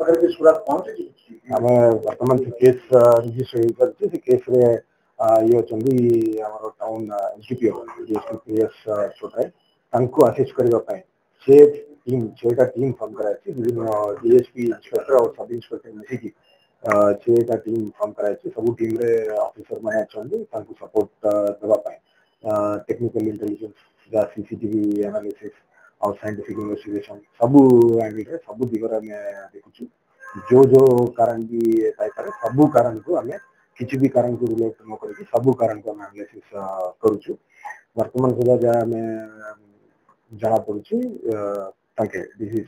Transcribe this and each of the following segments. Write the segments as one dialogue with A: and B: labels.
A: आम बर्तमान case register से केस ये अच्छा टाउन एसडीपीओ असिस्ट करने से टीम छेटा टीम फॉर्म कराई विभिन्न डीएसपी इंस्पेक्टर और सब इंस्पेक्टर मिसिकी छेटा टीम फॉर्म कराई सब टीम रे ऑफिसर मैंने अच्छा सपोर्ट देवाई टेक्निकल इंटेलिजेंस सीसीटीवी एनालिसिस और साइंटिफिक इन्वेस्टिगेशन सब एंगल सब दिगरे देखुचु जो कारण भी थाईपारे सब कारण को आम किसी भी कारण को रिलेट न करके सब कारण को आम एनालिसिस करूछु वर्तमान सुधा जहाँ आम जना पड़ी डिसीज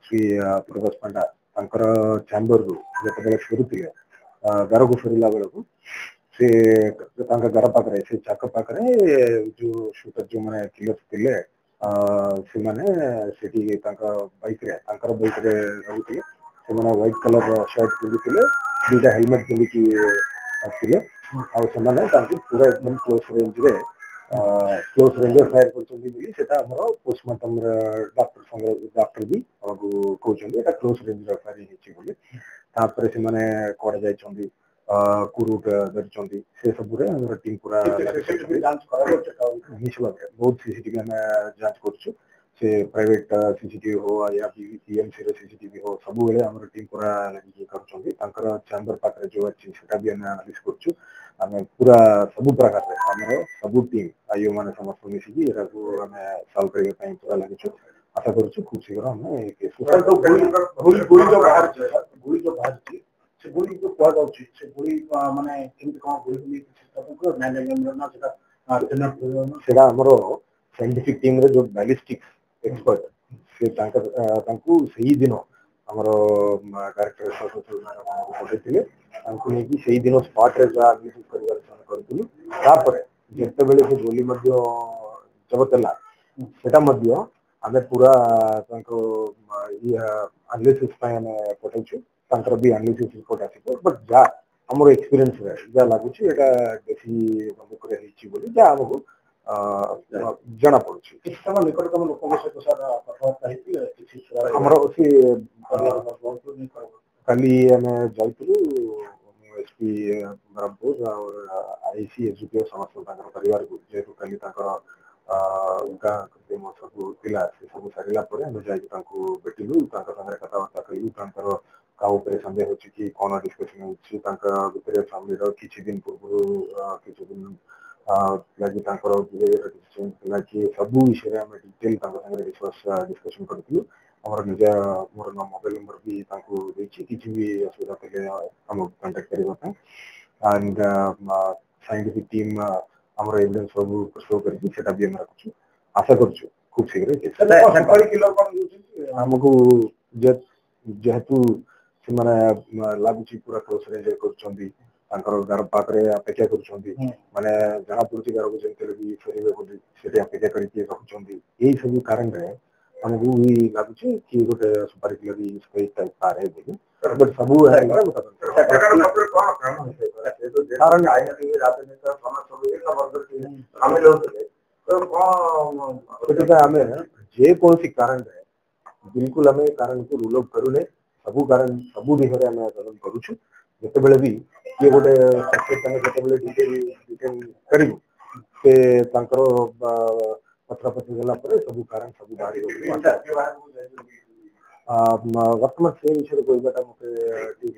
A: श्री प्रभास पंडा चैम्बर रु जो फेरुले घर को फेरला बेलू से घर पाखे से चाक पाखे जो शूटर जो मैंने किलर थे से बैक रोते से व्हाइट कलर शर्ट पिंधि दुटा हेलमेट पिंधिकी आसते पूरा एकदम क्लोज रेंज फायर कर पोस्टमार्टम डॉक्टर भी कहते क्लोज रेंज फायर तापर से कड़े जाइए कुरुट धरी से सब टीम पूरा बहुत सीसीटीवी आम जांच कर प्राइवेट सीसीटीवी हो या बीएमसी सीसीटीवी हो सब बेले आम टीम पूरा लगे कर चैम्बर पाखे जो अच्छी भी आम एनालिसिस कर पूरा सब प्रकार आम सब टीम आईओ मैंने समस्त मिसिकी आम सल्व करने पूरा लगे आशा कर खूब शीघ्र आम साइंटिफिक टीम रे जो बैलिस्टिक्स एक्सपर्ट से सही दिन आमर डायरेक्टर पठे से दिन स्पॉट रे कर जिते बेले से गोली जबत है आम पूरा एनालिसिस पठाई भी एनालिसिस रिपोर्ट आस बट जहाँ आम एक्सपीरियंस जहाँ लगुच देसी बंदूक जहाँ आमको जना पड़ी निकटतम लोक कल आम जाइलु एसपी ब्रह्मपुर और आईसी एसडीपीओ समस्त परिवार को जेहतु कल गाँ सब पिला से सब सारा आम भेटिलु कथबार्ता कलु काउपर सन्देह हो कि कौन डिस्कसन होती फैमिली किसी दिन पूर्व किसी दिन लगे बिहेवियर चेंज सब विषय आम डिटेल डिस्कसन करूँ आम निज मोर मोबाइल नंबर भी किसी भी असुविधा थे आम कांटेक्ट करने एंड साइंटिफिक टीम आम एविडेंस सब शो करके भी आम रखु आशा कर खूब शीघ्र आमको जेहेतु से लगुच पूरा क्लोज रेंज कर घर पाखे अपेक्षा कर माने जना पड़ी घर को जमी भी फेरबे बोली अपेक्षा करके रखुच्च यही सब कारण आमको भी लगुच कि गोटे सुपारी किलर पारे बट सब आम जेकोसी कारण बिल्कुल आम कारण को रूल आउट करूने सब कारण सब विषय आम तदन करुचु जिते बेले भी किए गोटे डिटेल कर पचरापचरी गला सब कारण सब बाहर वर्तमान से विषय कहवाटा मत ठीक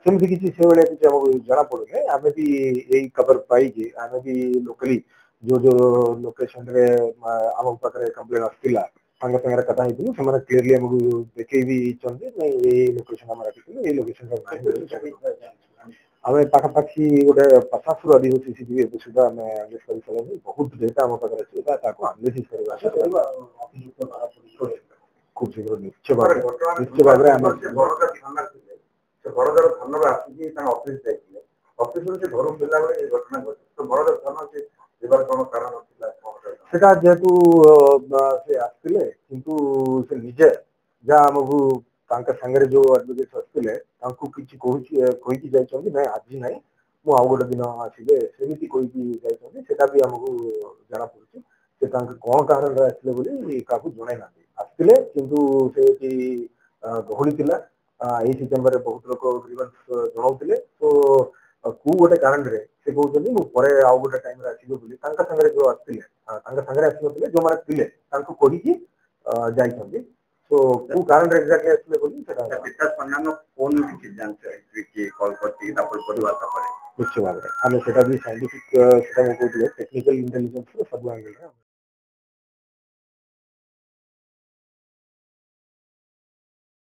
A: सेमती किसी जना पड़े आम भी यही खबर पाई आम भी लोकली जो लोकेशन रे आम पाखे कंप्लेन आसला सागे कथा होती क्लीयरली आमको देखे भी लोकेशन आम रखी लोकेशन आम पाखापाखि गोटे 50 अधिक सीसीटीवी ए सुधा आम कर बहुत डेटा आम पाखे अच्छे एनालिसिस खूब शीघ्र निश्चय भाव सेटा जेहेतु से आसते कि निजे जहाँ आमको सागर जो एडवोकेट आसते किसी कही आज ना ମୁଁ ଆଉ ଗୋଟେ ଦିନ ଆସିଲେ ସେମିତି କହିକି ଯାଇଛନ୍ତି ସେଟା ବି ଆମକୁ ଜଣା ପଡୁଛି ସେ ତାଙ୍କ କଣ କାରଣରେ ଆସିଲେ ବୋଲି କାହାକୁ ଜଣାଇ ନାହାନ୍ତି ଆସିଥିଲେ କିନ୍ତୁ ସେଠି ଗହଳି ଥିଲା ଏଇ ଚେମ୍ବରରେ ବହୁତ ଲୋକ ଗ୍ରିଭାନ୍ସ ଜଣାଉଥିଲେ ତ କୋଉ ଗୋଟେ କାରଣରେ ସେ କହୁଛନ୍ତି ମୁଁ ପରେ ଆଉ ଗୋଟେ ଟାଇମରେ ଆସିବେ ବୋଲି ତାଙ୍କ ସାଙ୍ଗରେ ଯୋଉ ଆସିଥିଲେ ତାଙ୍କ ସାଙ୍ଗରେ ଆସିନଥିଲେ ଯୋଉମାନେ ଥିଲେ ତାଙ୍କୁ କହିକି ଯାଇଛନ୍ତି तो କୋଉ କାରଣରେ ଏକ୍ସାକ୍ଟଲି ଆସିଲେ ବୋଲି ସେଟା ସନ୍ଧାନ ଫୋନ୍ କିଛି ଜାଣିଛ କି କଲ୍ କରିଛି ତାପରେ ପରିବାର ତାପରେ ନିଶ୍ଚୟ ଭାବରେ ଆମେ ସେଟା ବି ସାଇଣ୍ଟିଫିକ ସେଟା ମୁଁ କହୁଥିଲେ ଟେକ୍ନିକାଲ ଇଣ୍ଟେଲିଜେନ୍ସ ସବୁ ଆଙ୍ଗେଲରେ